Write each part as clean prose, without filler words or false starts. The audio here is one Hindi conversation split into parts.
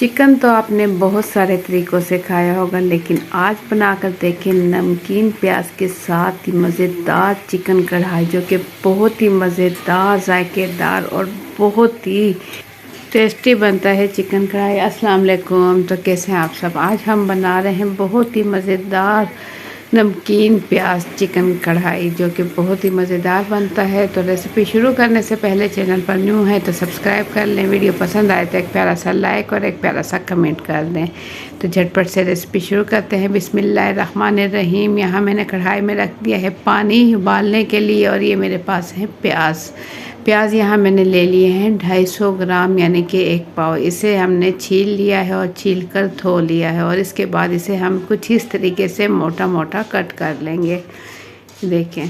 चिकन तो आपने बहुत सारे तरीक़ों से खाया होगा, लेकिन आज बनाकर देखें नमकीन प्याज के साथ ही मज़ेदार चिकन कढ़ाई, जो कि बहुत ही मज़ेदार, जायकेदार और बहुत ही टेस्टी बनता है चिकन कढ़ाई। अस्सलाम वालेकुम। तो कैसे हैं आप सब? आज हम बना रहे हैं बहुत ही मज़ेदार नमकीन प्याज चिकन कढ़ाई, जो कि बहुत ही मज़ेदार बनता है। तो रेसिपी शुरू करने से पहले चैनल पर न्यू है तो सब्सक्राइब कर लें, वीडियो पसंद आए तो एक प्यारा सा लाइक और एक प्यारा सा कमेंट कर दें। तो झटपट से रेसिपी शुरू करते हैं। बिस्मिल्लाहिर्रहमानिर्रहीम। यहाँ मैंने कढ़ाई में रख दिया है पानी उबालने के लिए, और ये मेरे पास है प्याज यहाँ मैंने ले लिए हैं 250 ग्राम, यानी कि 1 पाव। इसे हमने छील लिया है और छील कर धो लिया है, और इसके बाद इसे हम कुछ इस तरीके से मोटा मोटा कट कर लेंगे। देखें,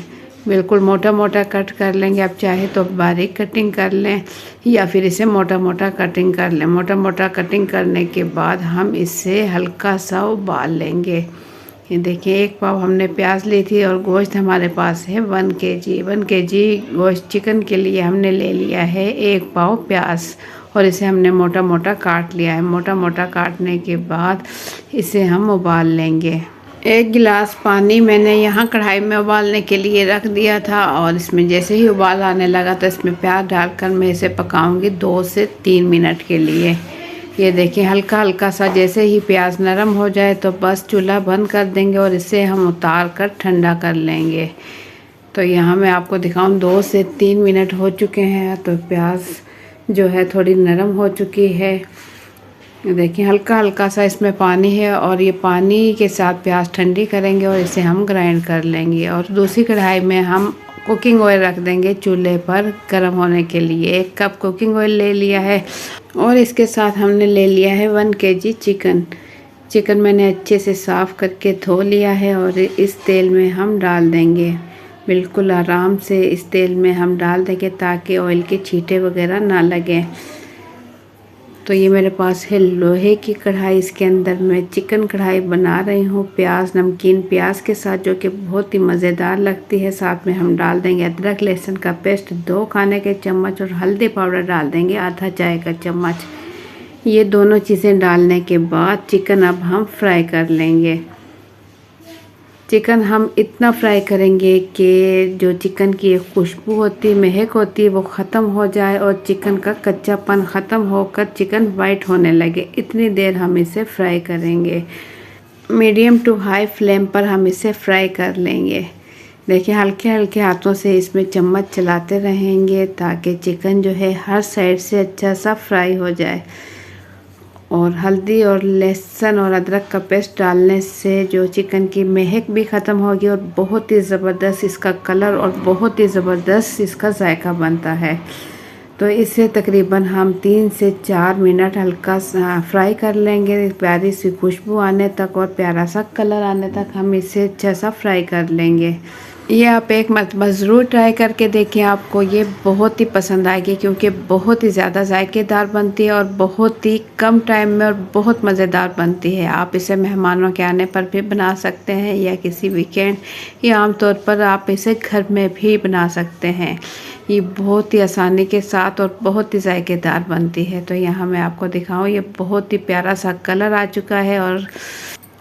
बिल्कुल मोटा मोटा कट कर लेंगे। आप चाहे तो बारीक कटिंग कर लें या फिर इसे मोटा मोटा कटिंग कर लें। मोटा मोटा कटिंग करने के बाद हम इसे हल्का सा उबाल लेंगे। ये देखिए, 1 पाव हमने प्याज ली थी, और गोश्त हमारे पास है 1 केजी गोश्त। चिकन के लिए हमने ले लिया है 1 पाव प्याज, और इसे हमने मोटा मोटा काट लिया है। मोटा मोटा काटने के बाद इसे हम उबाल लेंगे। 1 गिलास पानी मैंने यहाँ कढ़ाई में उबालने के लिए रख दिया था, और इसमें जैसे ही उबाल आने लगा तो इसमें प्याज डालकर मैं इसे पकाऊंगी 2 से 3 मिनट के लिए। ये देखिए, हल्का हल्का सा जैसे ही प्याज नरम हो जाए तो बस चूल्हा बंद कर देंगे, और इसे हम उतार कर ठंडा कर लेंगे। तो यहाँ मैं आपको दिखाऊं 2 से 3 मिनट हो चुके हैं, तो प्याज जो है थोड़ी नरम हो चुकी है। देखिए, हल्का हल्का सा इसमें पानी है, और ये पानी के साथ प्याज ठंडी करेंगे और इसे हम ग्राइंड कर लेंगे। और दूसरी कढ़ाई में हम कुकिंग ऑयल रख देंगे चूल्हे पर गर्म होने के लिए। 1 कप कुकिंग ऑयल ले लिया है, और इसके साथ हमने ले लिया है 1 केजी चिकन मैंने अच्छे से साफ़ करके धो लिया है, और इस तेल में हम डाल देंगे। बिल्कुल आराम से इस तेल में हम डाल देंगे ताकि ऑयल के छींटे वगैरह ना लगें। तो ये मेरे पास है लोहे की कढ़ाई, इसके अंदर मैं चिकन कढ़ाई बना रही हूँ प्याज, नमकीन प्याज के साथ, जो कि बहुत ही मज़ेदार लगती है। साथ में हम डाल देंगे अदरक लहसुन का पेस्ट 2 खाने के चम्मच, और हल्दी पाउडर डाल देंगे आधा चाय का चम्मच। ये दोनों चीज़ें डालने के बाद चिकन अब हम फ्राई कर लेंगे। चिकन हम इतना फ्राई करेंगे कि जो चिकन की एक खुशबू होती है, महक होती है, वो ख़त्म हो जाए, और चिकन का कच्चापन ख़त्म होकर चिकन वाइट होने लगे। इतनी देर हम इसे फ्राई करेंगे। मीडियम टू हाई फ्लेम पर हम इसे फ्राई कर लेंगे। देखिए, हल्के हल्के हाथों से इसमें चम्मच चलाते रहेंगे ताकि चिकन जो है हर साइड से अच्छा सा फ्राई हो जाए। और हल्दी और लहसुन और अदरक का पेस्ट डालने से जो चिकन की महक भी ख़त्म होगी, और बहुत ही ज़बरदस्त इसका कलर और बहुत ही ज़बरदस्त इसका जायका बनता है। तो इसे तकरीबन हम 3 से 4 मिनट हल्का सा फ्राई कर लेंगे। प्यारी सी खुशबू आने तक और प्यारा सा कलर आने तक हम इसे अच्छा सा फ्राई कर लेंगे। ये आप एक मरतबा ज़रूर ट्राई करके देखिए, आपको ये बहुत ही पसंद आएगी, क्योंकि बहुत ही ज़्यादा जायकेदार बनती है और बहुत ही कम टाइम में और बहुत मज़ेदार बनती है। आप इसे मेहमानों के आने पर भी बना सकते हैं, या किसी वीकेंड, या आमतौर पर आप इसे घर में भी बना सकते हैं। ये बहुत ही आसानी के साथ और बहुत ही जायकेदार बनती है। तो यहाँ मैं आपको दिखाऊँ, ये बहुत ही प्यारा सा कलर आ चुका है,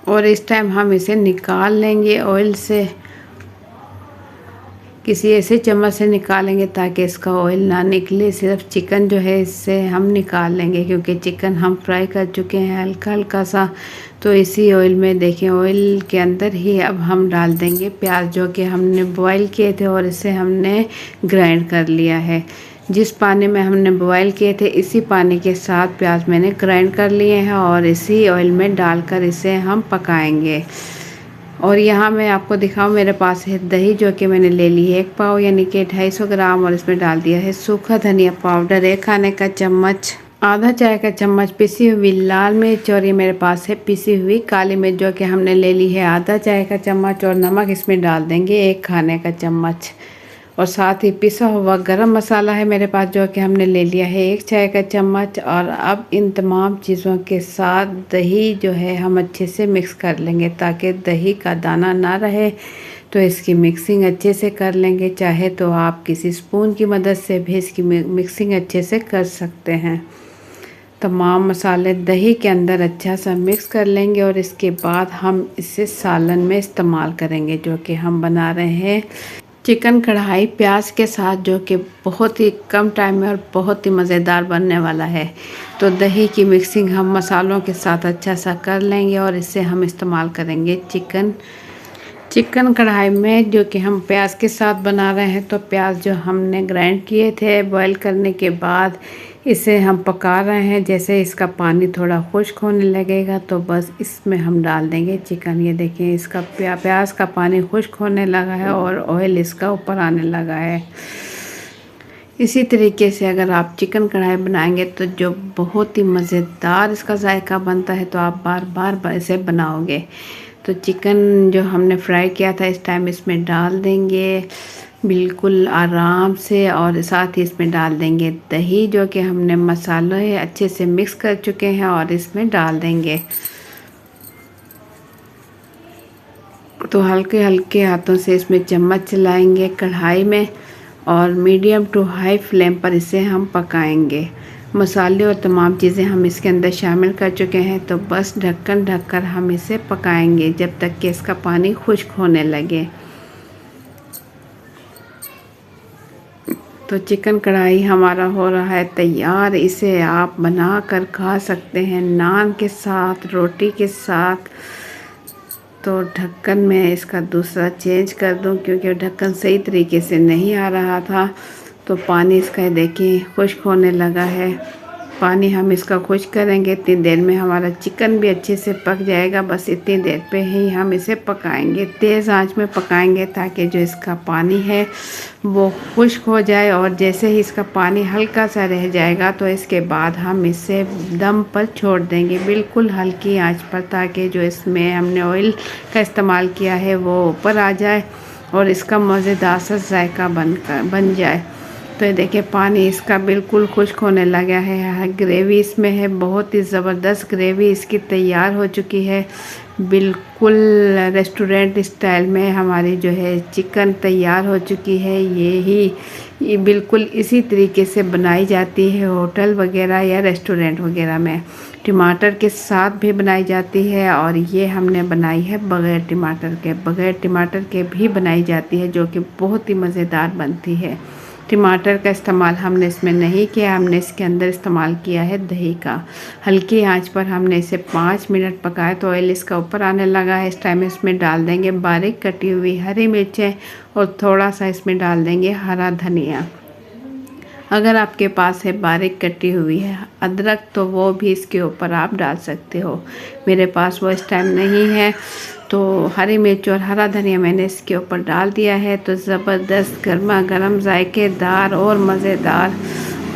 और इस टाइम हम इसे निकाल लेंगे ऑयल से। किसी ऐसे चम्मच से निकालेंगे ताकि इसका ऑयल ना निकले, सिर्फ चिकन जो है इससे हम निकाल लेंगे, क्योंकि चिकन हम फ्राई कर चुके हैं हल्का हल्का सा। तो इसी ऑयल में देखें, ऑयल के अंदर ही अब हम डाल देंगे प्याज, जो कि हमने बॉईल किए थे, और इसे हमने ग्राइंड कर लिया है। जिस पानी में हमने बॉईल किए थे इसी पानी के साथ प्याज मैंने ग्राइंड कर लिए हैं, और इसी ऑयल में डालकर इसे हम पकाएंगे। और यहाँ मैं आपको दिखाऊँ, मेरे पास है दही, जो कि मैंने ले ली है 1 पाव, यानी कि 250 ग्राम, और इसमें डाल दिया है सूखा धनिया पाउडर 1 खाने का चम्मच, आधा चाय का चम्मच पिसी हुई लाल मिर्च, और ये मेरे पास है पिसी हुई काली मिर्च, जो कि हमने ले ली है आधा चाय का चम्मच। और नमक इसमें डाल देंगे 1 खाने का चम्मच, और साथ ही पिसा हुआ गरम मसाला है मेरे पास, जो कि हमने ले लिया है 1 चाय का चम्मच। और अब इन तमाम चीज़ों के साथ दही जो है हम अच्छे से मिक्स कर लेंगे, ताकि दही का दाना ना रहे। तो इसकी मिक्सिंग अच्छे से कर लेंगे। चाहे तो आप किसी स्पून की मदद से भी इसकी मिक्सिंग अच्छे से कर सकते हैं। तमाम मसाले दही के अंदर अच्छा सा मिक्स कर लेंगे और इसके बाद हम इसे सालन में इस्तेमाल करेंगे, जो कि हम बना रहे हैं चिकन कढ़ाई प्याज के साथ, जो कि बहुत ही कम टाइम में और बहुत ही मज़ेदार बनने वाला है। तो दही की मिक्सिंग हम मसालों के साथ अच्छा सा कर लेंगे और इसे हम इस्तेमाल करेंगे चिकन कढ़ाई में, जो कि हम प्याज के साथ बना रहे हैं। तो प्याज जो हमने ग्राइंड किए थे बॉईल करने के बाद इसे हम पका रहे हैं। जैसे इसका पानी थोड़ा खुश्क होने लगेगा तो बस इसमें हम डाल देंगे चिकन। ये देखिए इसका प्याज का पानी खुश्क होने लगा है और ऑयल इसका ऊपर आने लगा है। इसी तरीके से अगर आप चिकन कढ़ाई बनाएंगे तो जो बहुत ही मज़ेदार इसका जायका बनता है, तो आप बार बार इसे बनाओगे। तो चिकन जो हमने फ्राई किया था इस टाइम इसमें डाल देंगे बिल्कुल आराम से, और साथ ही इसमें डाल देंगे दही, जो कि हमने मसाले अच्छे से मिक्स कर चुके हैं, और इसमें डाल देंगे। तो हल्के हल्के हाथों से इसमें चम्मच चलाएंगे कढ़ाई में और मीडियम टू हाई फ्लेम पर इसे हम पकाएंगे। मसाले और तमाम चीज़ें हम इसके अंदर शामिल कर चुके हैं। तो बस ढक्कन ढककर हम इसे पकाएंगे जब तक कि इसका पानी खुश्क होने लगे। तो चिकन कढ़ाई हमारा हो रहा है तैयार। इसे आप बना कर खा सकते हैं नान के साथ, रोटी के साथ। तो ढक्कन में इसका दूसरा चेंज कर दूं क्योंकि ढक्कन सही तरीके से नहीं आ रहा था। तो पानी इसका देखिए खुश्क होने लगा है। पानी हम इसका खुश्क करेंगे, इतनी देर में हमारा चिकन भी अच्छे से पक जाएगा। बस इतनी देर पे ही हम इसे पकाएंगे, तेज़ आंच में पकाएंगे ताकि जो इसका पानी है वो खुश्क हो जाए। और जैसे ही इसका पानी हल्का सा रह जाएगा तो इसके बाद हम इसे दम पर छोड़ देंगे बिल्कुल हल्की आंच पर, ताकि जो इसमें हमने ऑयल का इस्तेमाल किया है वो ऊपर आ जाए और इसका मज़ेदार सा जायका बन जाए। तो ये देखिए पानी इसका बिल्कुल खुश्क होने लगा है। ग्रेवी इसमें है, बहुत ही ज़बरदस्त ग्रेवी इसकी तैयार हो चुकी है। बिल्कुल रेस्टोरेंट स्टाइल में हमारी जो है चिकन तैयार हो चुकी है। ये बिल्कुल इसी तरीके से बनाई जाती है होटल वगैरह या रेस्टोरेंट वगैरह में। टमाटर के साथ भी बनाई जाती है और ये हमने बनाई है बग़ैर टमाटर के भी बनाई जाती है, जो कि बहुत ही मज़ेदार बनती है। टमाटर का इस्तेमाल हमने इसमें नहीं किया, हमने इसके अंदर इस्तेमाल किया है दही का। हल्की आंच पर हमने इसे 5 मिनट पकाया तो ऑयल इसका ऊपर आने लगा है। इस टाइम इसमें डाल देंगे बारीक कटी हुई हरी मिर्चें और थोड़ा सा इसमें डाल देंगे हरा धनिया। अगर आपके पास है बारीक कटी हुई है अदरक तो वो भी इसके ऊपर आप डाल सकते हो। मेरे पास वो इस टाइम नहीं है, तो हरी मिर्च और हरा धनिया मैंने इसके ऊपर डाल दिया है। तो ज़बरदस्त गर्मा गर्म जायकेदार और मज़ेदार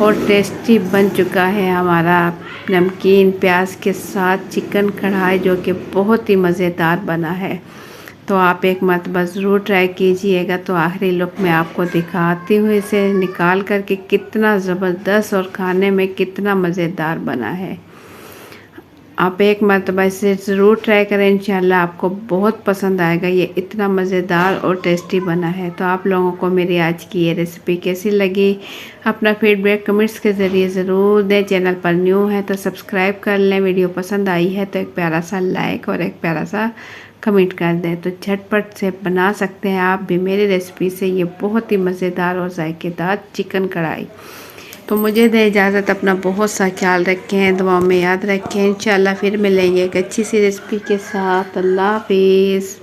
और टेस्टी बन चुका है हमारा नमकीन प्याज के साथ चिकन कढ़ाई, जो कि बहुत ही मज़ेदार बना है। तो आप एक मरतबा ज़रूर ट्राई कीजिएगा। तो आखिरी लुक में आपको दिखाती हूँ इसे निकाल करके कितना ज़बरदस्त और खाने में कितना मज़ेदार बना है। आप एक मरतबा इसे ज़रूर ट्राई करें, इंशाल्लाह आपको बहुत पसंद आएगा। ये इतना मज़ेदार और टेस्टी बना है। तो आप लोगों को मेरी आज की ये रेसिपी कैसी लगी अपना फीडबैक कमेंट्स के ज़रिए ज़रूर दें। चैनल पर न्यू है तो सब्सक्राइब कर लें। वीडियो पसंद आई है तो एक प्यारा सा लाइक और एक प्यारा सा कमेंट कर दें। तो झटपट से बना सकते हैं आप भी मेरी रेसिपी से ये बहुत ही मज़ेदार और जायकेदार चिकन कढ़ाई। तो मुझे दे इजाज़त, अपना बहुत सा ख्याल रखें, दुआओं में याद रखें। इंशाल्लाह फिर मिलेंगे एक अच्छी सी रेसिपी के साथ। अल्लाह हाफिज़।